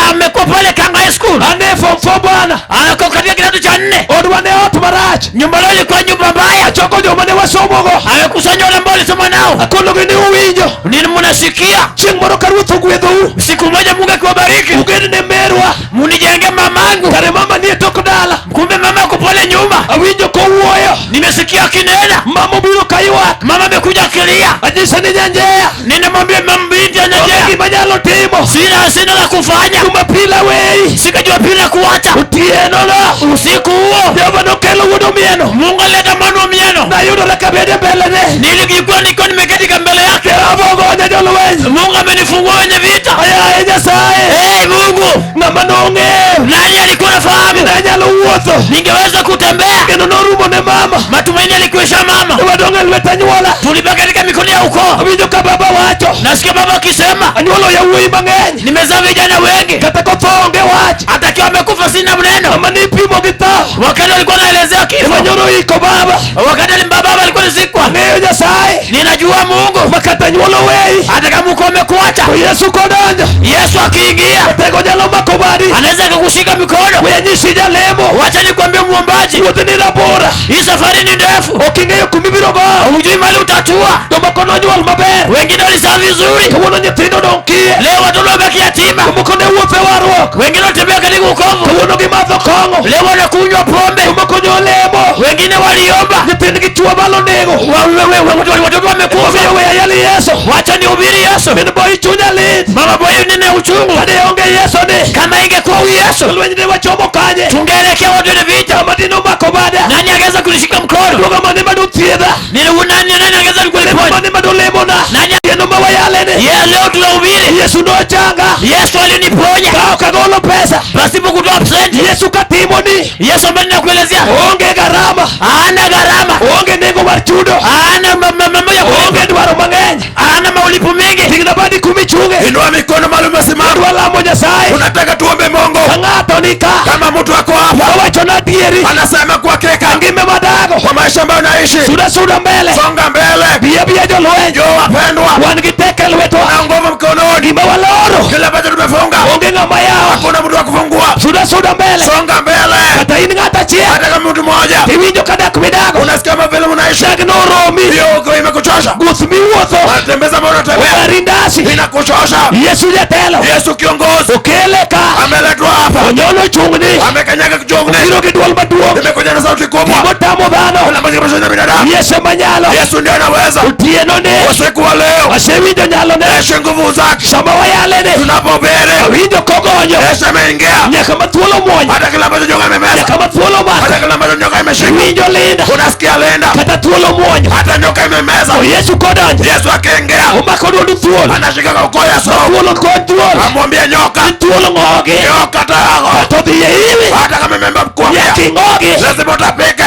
Amekuwa pale Kanga High School. ane form 4 bwana Anako katika kidato cha 4. odwa ne ot marach Nyumba leo ilikuwa nyumba mbaya. achoko joma ne wasomogo Amekusanya wale ambao walisoma nao. akonogi ni uwinjo Nini mnasikia? chieng' moro ka Ruoth ogwedhou Siku moja Mungu akiwabariki. uged ne merwa Munijenge mamangu. kare mama ni e tok dala Kumbe mama yuko pale nyuma. awinjo kowuoyo Nimesikia kinena. mama obiro ka ywak Mama amekuja akilia. anyise ni nyanjeya Ninamwambia mama binti onge anajea. gima nyalo timo Sina la kufanya. Jumapili awei Sikajua pila kuacha. otieno no Usiku huo Jehova nokelo wuod omieno Mungu aleta mwana mieno. nayudora kabede mbelene Nilijikuwa niko nimeketi mbele yake. Jehova ogonya jolweny Mungu amenifungua wenye vita. ayaye Nyasaye Hey Mungu, ng'ama nong'eyo nani alikuwa nafahamu ne nyalo wuotho ningeweza kutembea? kendo norumo ne mama Matumaini alikuisha mama. wadong' e lwet anyuola Tulibaki katika mikono ya ukoo. awinjo ka baba wacho Nasikia baba akisema anyuolo yawuoyi mang'eny nimezaa vijana wengi. kata kotho onge wach Hata akiwa amekufa sina mneno. ama nipimo gi tho Wakati alikuwa anaelezea kifo. ema nyoro iko baba Wakati baba alikuwa alizikwa. ang'eyo Nyasaye Ninajua Mungu. makata nyuolo weyi Hata kama uko umekuacha. to Yesu kodonjo Yesu akiingia tego nyalo mako badi anaweza kukushika mikono. wenyisi jalemo Wacha nikwambie muombaji. wuoth ni rabora Hii safari ni ndefu. oking'eyo kumibiro go Hujui mali utatua. to moko nonyuol maber Wengine walizaa vizuri. kawuono nyithindo dong' kie Leo watoto wamebaki yatima. to moko ne wuotho e warruok Wengine wanatembea katika ukovu. kawuono gimadho kong'o Leo wanakunywa pombe. to moko nyolemo Wengine waliomba. nyithindgi chuo balo nego Watoto wamekufa. omiyo we ayali Yesu Wacha nihubiri Yesu. min boyi chunya lit Mama boyo nina uchungu. kade onge Yesu ni Kama ingekuwa huyu Yesu, lweny ne wachomo kanye tungeelekea watu wenye vita. amadino mako bada Nani angeweza kunishika mkono? duoga mane madu thiedha Nani angeweza kuniponya? mane madu lemona Nani? tieno ma wayalene Leo tunahubiri. Yesu nochanga Yesu aliniponya ka ok agolo pesa pasipo kutoa senti. Yesu katimo ni Yesu ambaye ninakuelezea onge gharama hana gharama, onge nengo mar chudo hana mambo ya onge kulipa, dwaro mang'eny hana maulipo mengi. tingna badi kumi chunge Inua mikono mahali umesimama. adwa lamo Nyasaye Unataka tuombe Mungu. ka ng'ato ni ka Kama mtu ako hapa wawacho na dieri anasema kwa hakika ngime madago kwa maisha ambayo unaishi, suda mbele songa mbele. biya jolweny Jo wapendwa, wan gi teke e lwetwa na nguvu mkononi. gima waloro Kile ambacho tumefunga onge ng'ama yawa hakuna mtu wa kufungua. suda mbele Songa mbele. kata in ng'ato achiel Hata kama mtu mmoja tiwinjo ka dak midago unasikia kama vile unaishi, dak noromi hiyo uko imekuchosha. guth miwuotho Unatembeza mbona unatembea? ogari ndasi Inakuchosha. Yesu jatelo Yesu kiongozi okele ka ameletwa hapa. onyono chungni Amekanyaga kijongni. biro gi duol maduong' Nimekuja na sauti kubwa. motamo dhano Kila ambacho kimeshinda binadamu. Yesu manyalo Yesu ndiye anaweza. otieno ne Usiku wa leo asewinjo nyalo ne Yesu nguvu zake. sama wayalene Tunapobere awinjo kogonyo Yesu ameingia. nyaka mathuolo mwonyo Hata kila ambacho nyoka imemeza, nyaka mathuolo hata mako kila ambacho nyoka imeshika, winjo linda unasikia lenda. kata thuolo mwonyo Hata nyoka imemeza, o Yesu kodonjo Yesu akaingia, omako duodu thuolo anashika kwa ukoo ya somo, thuolo kod thuolo amwambia nyoka, thuolo ng'ogi nyoka tago, to dhiye iwi hata kama imemba mkwambia, nyaka ing'o Itogi. lazima utapike.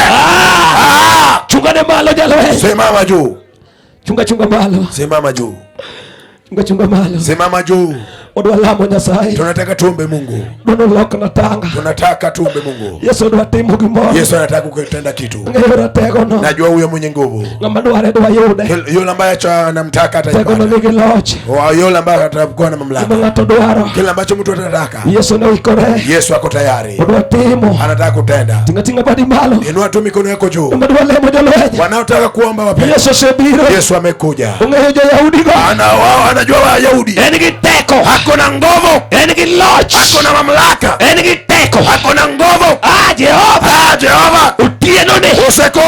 Chungane malo jalwe. Simama juu. Chunga malo. Simama juu. Chunga malo. Simama juu. Odwa lamo Nyasaye. Tunataka tuombe Mungu. Dono loka na tanga. Tunataka tuombe Mungu. Yesu odwa timo gimoro. Yesu anataka kutenda kitu. Ngero tego no. Najua huyo mwenye nguvu. Ngama dware dwa yude. Yule ambaye anamtaka Tego no atajipata. nigi loch. Yule ambaye atakuwa na mamlaka. Ngama dwaro. Kila ambacho mtu atataka. Yesu no ikore. Yesu ako tayari. Odwa timo. Anataka kutenda. Tinga badi malo. Inua tu mikono yako juu. Ngama dwa lemo jalwe. Wanaotaka kuomba wape. Yesu sebiro. Yesu amekuja. Ungeje Yahudi go. Anajua Wayahudi. Enigi teko. Hakuna nguvu. Enigi loch. Hakuna mamlaka. Enigi teko. Hakuna nguvu. Jehova. Utieno ne. Useko.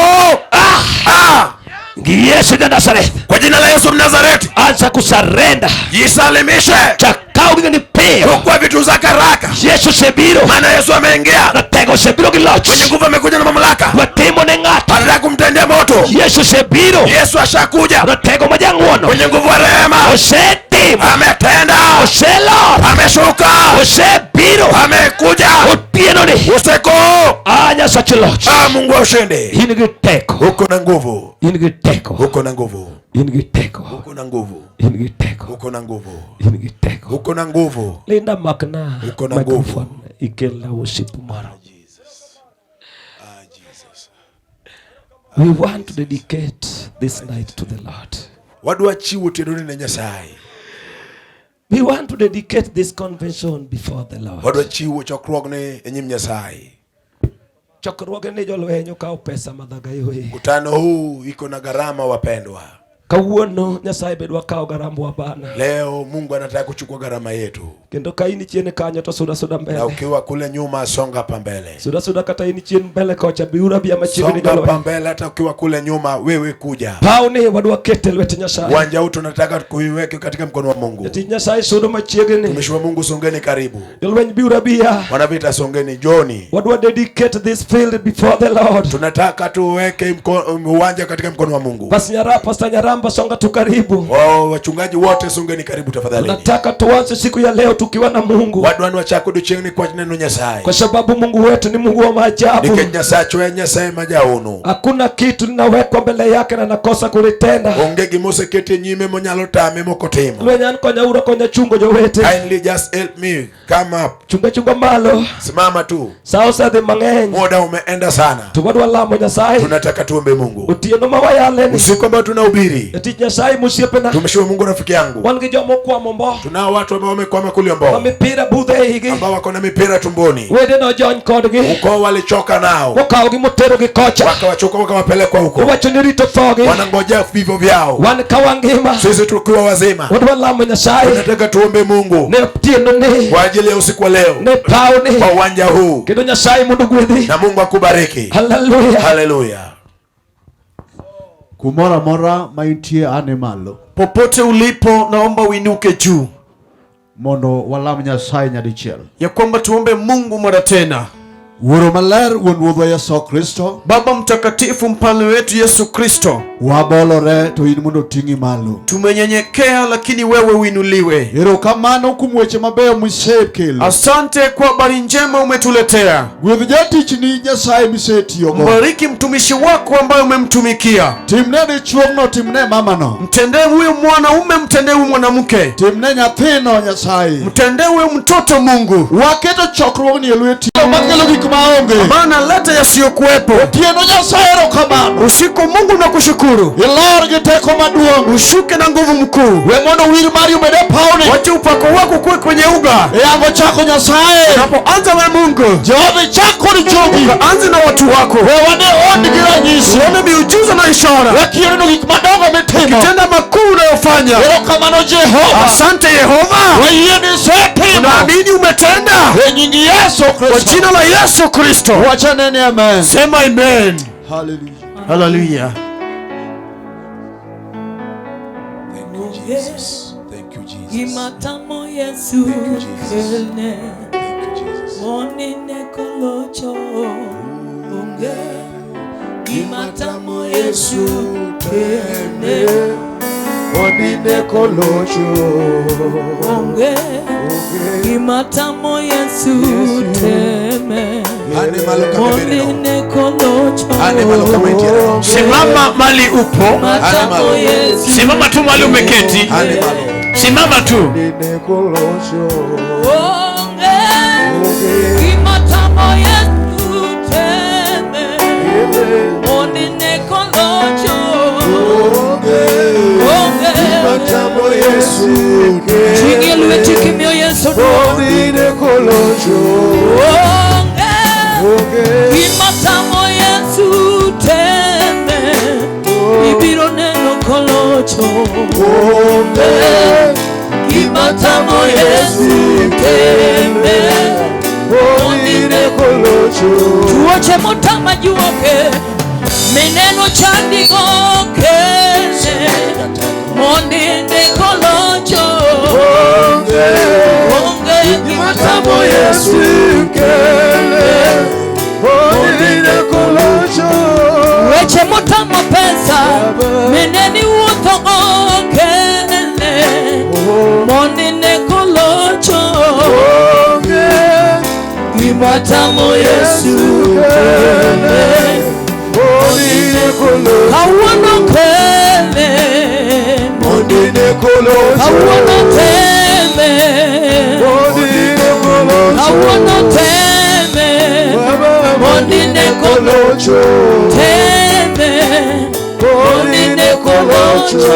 Yesu na Nazareth. Kwa jina la Yesu Mnazareti. Anza kusarenda. Jisalimishe. Chakao ngini peo. Chukua vitu za karaka. Yesu sebiro. Maana Yesu ameingia. Na tego sebiro giloch. Mwenye nguvu amekuja na mamlaka. Watimo ne ngata. Anataka kumtendea moto. Yesu sebiro. Yesu ashakuja. Na tego majangwono. Mwenye nguvu wa rehema. Osetim. Ametenda. Oselor. Ameshuka. Osebiro. Amekuja. Utieno ne. Useko. Anya sachiloch. Mungu wa ushindi. Inigi teko. Uko na nguvu. Inigi teko. Uko na nguvu. Inigi teko. Uko na nguvu. Inigi teko. Uko na nguvu. Inigi teko. Uko na nguvu. Linda makna. Uko na nguvu. Ikela worship mara. Jesus. We want to dedicate this night to the Lord. Wadu achiwo tedoni na Nyasaye. We want to dedicate this convention before the Lord. Wadu achiwo chokruogne enyim Nyasaye. Chokruoge ne jolwenyo kao pesa madhagayo hii. Mkutano huu iko na gharama wapendwa. Kawuono Nyasaye bedwa kao garambo wa bana. Leo Mungu anataka kuchukua gharama yetu. Kendo kaini chiene kanyo to suda mbele. Na ukiwa kule nyuma songa pa mbele. Suda kata ini chien mbele kocha biura bia machiwe ni Songa pa jolwenyo. mbele hata ukiwa kule nyuma wewe kuja. Pauni wadua kete lwete Nyasaye. Uwanja huu tunataka kuiweke katika mkono wa Mungu. Yati Nyasaye suda machiwe ni. Tumishi wa Mungu songeni karibu. Jolwenyo biura bia. Wanavita songeni Joni. Wadua dedicate this field before the Lord. Tunataka tuweke uwanja katika mkono wa Mungu. Pastor Nyaramba songa tukaribu. Wachungaji wote songeni karibu tafadhali. Nataka tuanze siku ya leo tukiwa na Mungu. Wadwani wachakudu chini kwa neno Nyasaye. Kwa sababu Mungu wetu ni Mungu wa maajabu. Dike Nyasaye majaunu. Hakuna kitu linawekwa mbele yake na nakosa kulitenda. Ongegi mose kete nyime monyalo tame mokotimo. Lwenyan konya ura konya chungo jowete. Kindly just help me. Come up. Chunga malo. Simama tu. Sao sadhi mang'eny. Muda umeenda sana. Tuwadwa lamo Nyasaye. Tunataka tuombe Mungu. Utieno mawayale ni. Usiku ambao tunahubiri. Yati Nyasaye musiepena. Tumishi wa Mungu rafiki yangu. Wangi jomo kwa mombo. Tunao watu ambao wamekwama kule ambao. Wamepira budhe higi. Ambao wako na mipira tumboni. Wede no join kodgi. Uko walichoka nao. Wakao motero gikocha. Wakawachoka wakawapelekwa huko. Wacho nirito thogi. Wanangojea vivyo vyao. Wan kawangima. Sisi tukiwa wazima. Wadwa lamo Nyasaye. Tunataka tuombe Mungu. Ne tieno ni. Kwa ajili ya usiku wa leo. Ne pauni. Kwa uwanja huu. Kendo Nyasaye mundu gwedhi. Na Mungu akubariki. Hallelujah. Hallelujah. Kumora mora maintie ane malo. Popote ulipo naomba uinuke juu. Mondo walam Nyasaye nyadichiel. Ya kwamba tuombe Mungu mara tena. Wuoro maler wuon wuodhwa Yesu Kristo. Baba mtakatifu mpalme wetu Yesu Kristo. Wabolore to in mondo ting'i malo. Tumenyenyekea lakini wewe uinuliwe. Erokamano kuom weche mabeyo misekelo. Asante kwa habari njema umetuletea. Gwedh jatichni Nyasaye misetiyogo. Mbariki mtumishi wako ambaye umemtumikia. Timne dichuogno, timne mamano. Mtendee huyo mwanaume, mtendee huyo mwanamke. Timne nyathino Nyasaye. Mtendee huyo mtoto Mungu. Waketo chokruogni e lweti. Makelo gik maonge. Maana leta yasiyokuwepo. Otieno Nyasaye erokamano. Usiku Mungu nakushukuru. Ilor gi teko maduong'. Ushuke na nguvu mkuu. We mondo wir mari obede paune. Wacha upako wako kuwe kwenye uga. Yango chako Nyasaye. Unapoanza we Mungu. Jehova chako ni jogi. Anza na watu wako. We wane od gi ranyisi. Uone miujiza na ishara. Wakieno gik madongo mitimo. Kitenda makuu unayofanya. Erokamano Jehova. Asante Yehova. We yie nisetimo. Unaamini umetenda. E nyingi Yesu Kwa Kristo. jina la Yesu Kristo. Wacha nene amen. Sema amen. Hallelujah. Hallelujah. Thank you Jesus. Thank you Jesus. Imatamo Yesu kelne Thank you Jesus. monine kolocho onge. Imatamo Yesu kelne Onine kolocho. onge. Imatamo Yesu teme Ane malo kabebere no. monine Ane malo kama itiere. Simama mali upo. Matamo Yesu. Simama tu mali umeketi. Ane malo. Simama tu. Onge. Imatamo Yesu teme. Ondine kolocho. Onge. Imatamo Yesu teme. Chingilwe chikimyo Yesu. Ondine kolocho. Onge. Imatamo Yesu teme. Ibiro neno kolocho. Onge. Imatamo Yesu teme. Ondine kolocho. Tuoche motama juoke. Meneno chandigo kene. Mondine kolocho. Onge. Onge. Imatamo Yesu teme. Ondine kolocho. Weche motama pesa. Meneni uotogo kene. Mondine kolocho. Onge. Imatamo Yesu kene. Ondine kolocho. Kawono kene. Ondine kolocho. Kawono teme. Ondine kolocho. Kawono teme. Ondine kolocho. teme. Ondine kolocho.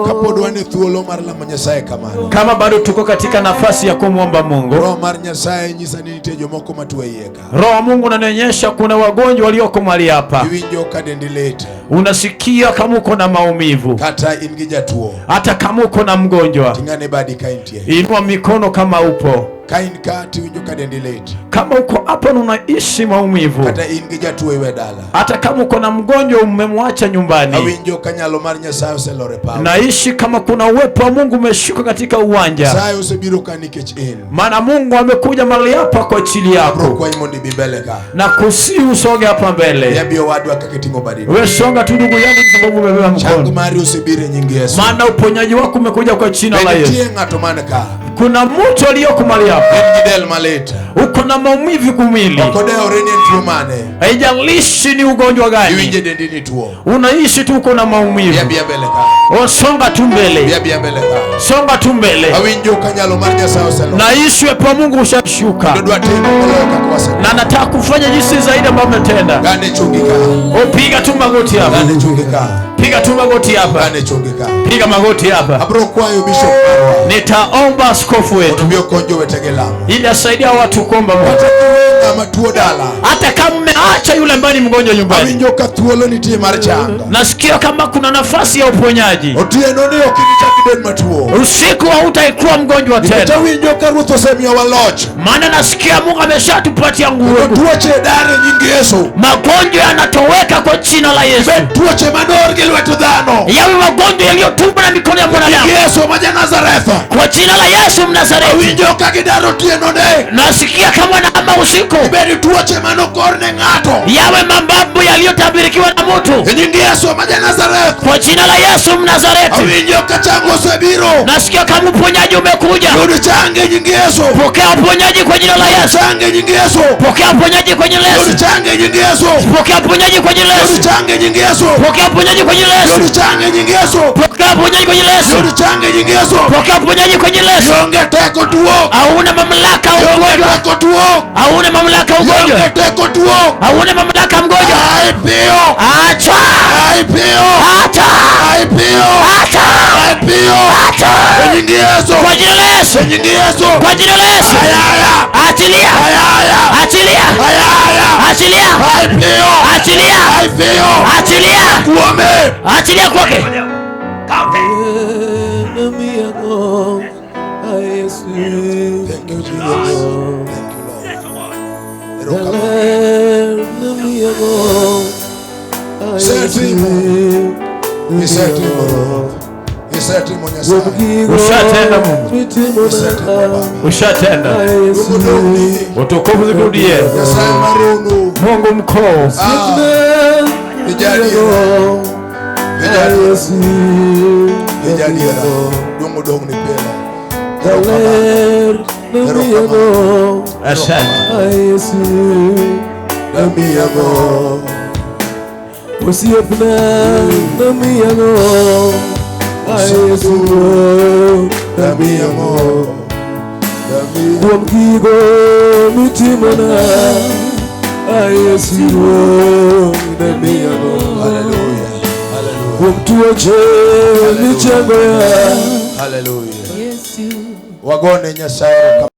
Kapod wane thuolo mar lamo Nyasaye kamano. Kama bado tuko katika nafasi ya kumwomba Mungu, Roho mar Nyasaye nyisa ni nitie jomoko matuo e iye ka. Roho wa Mungu unanionyesha kuna wagonjwa walioko mahali hapa. Iwinjo ka dendi lit. Unasikia kama uko na maumivu, Kata in gi jatuo. hata kama uko na mgonjwa. Tingane badi ka intie. Inua mikono kama upo. Ka in ka tiwinjo ka dendi lit. Kama uko hapa na unaishi maumivu, Kata in gi jatuo iwe dala. hata kama uko na mgonjwa umemwacha nyumbani, Awinjo ka nyalo mar Nyasaye oselore pawe. naishi kama kuna uwepo wa Mungu umeshuka katika uwanja, Nyasaye osebiro ka nikech in. maana Mungu amekuja mahali hapa kwa ajili yako, Brokwany mondo ibi mbele ka. na kusi usoge hapa mbele. Yabio wadwa kaka tingo badi. Wewe songa tu ndugu yangu, kwa sababu umebeba Changu mkono, mari osebiro e nying Yesu. maana uponyaji wako umekuja kwa jina la Bende Yesu. tie ng'ato man ka. Kuna mtu aliyoko mahali hapa, En gi del malit. uko na maumivu kumwili, Kodewore ni en tuo mane. haijalishi ni ugonjwa Iwinje gani, dendi ni tuo. unaishi tu uko na maumivu. Bia mbele ka. Songa tu mbele, Bia mbele ka. songa tu mbele. Awinjo ka nyalo mar Nyasaye oselore. Na ishi wepo wa Mungu ushashuka, Dodwa timo moloyo kaka wasema. na nataka kufanya jinsi zaidi ambavyo umetenda. Gane chungi ka. Upiga tu magoti hapa, Gane chungi ka. piga tu magoti hapa, Gane chungi ka. piga magoti hapa. Abro kwayo bishop marwa. Nitaomba askofu wetu Otubio konjo wetege lamo. ili asaidia watu kuomba Mungu, Hata kiwenga matuo dala. hata kama mmeacha yule ambaye ni mgonjwa nyumbani. Awinjo ka thuolo nitie mar changa. Nasikia kama kuna nafasi ya uponyaji. Otieno ni okinicha kibed matuo. Usiku hautaikuwa mgonjwa tena, Awinjo ka Ruoth osemiyo waloch. maana nasikia Mungu ameshatupatia nguvu. Tuoche dare nying Yesu. Magonjwa yanatoweka kwa jina la Yesu. Tuoche manor gi lweto dhano. Yawe magonjwa yaliyotumwa na mikono ya mwanadamu, Yesu ma Nazaretha. kwa jina la Yesu Mnazareti. Awinjo ka gidaro tieno ne. Nasikia kama nama usiku, Bed tuoche manokorne ng'ato. yawe mambo yaliyotabirikiwa na mtu, E nying Yesu ma Nazareth. kwa jina la Yesu Mnazareti. Awinjo ka chango osebiro. Nasikia kama uponyaji umekuja. Yud change nying Yesu. Pokea uponyaji kwa jina la Yesu. Change nying Yesu. Pokea uponyaji kwa jina la Yud Yesu. change nying Yesu. Pokea uponyaji kwa jina la Yud Yesu. change nying Yesu. Pokea uponyaji kwa jina la Yesu. Yud change nying Yesu. Pokea uponyaji kwa jina la Yesu. Yud change nying Yesu. Pokea uponyaji kwa jina la Yesu. Yonge teko tuo. Hauna mamlaka ya Yonge ugonjwa. teko tuo. Hauna mamlaka ya ugonjwa. Yonge teko tuo. Hauna mamlaka ya mgonjwa. Ai pio. Acha. Ai pio. Acha. Ai pio. Acha. Ai pio. Acha. E nying Yesu. Kwa jina la Yesu. E nying Yesu. Kwa jina la Yesu. Ayaya. Achilia. Ayaya. Achilia. Ayaya. Achilia. Ai pio. Achilia. Ai pio. Achilia. Kuome. Achilia kwake. Thank you, Jesus. Thank you, Lord. Set him. He set him, Lord. He set him on your side. Ushatenda Mungu. He set him, Baba. Ushatenda. Ukuduni. Utukufu zikurudie. Nyasaye marunu. Mungu mkuu. Ijalie. Ijalie. Dungu dungu ni pela. Asante. namiyango osiepna namiyango Yesu namiyango kuom gigo mitimona Yesu namiyango haleluya haleluya kuom tuoche michangoya haleluya Yesu wagone Nyasaye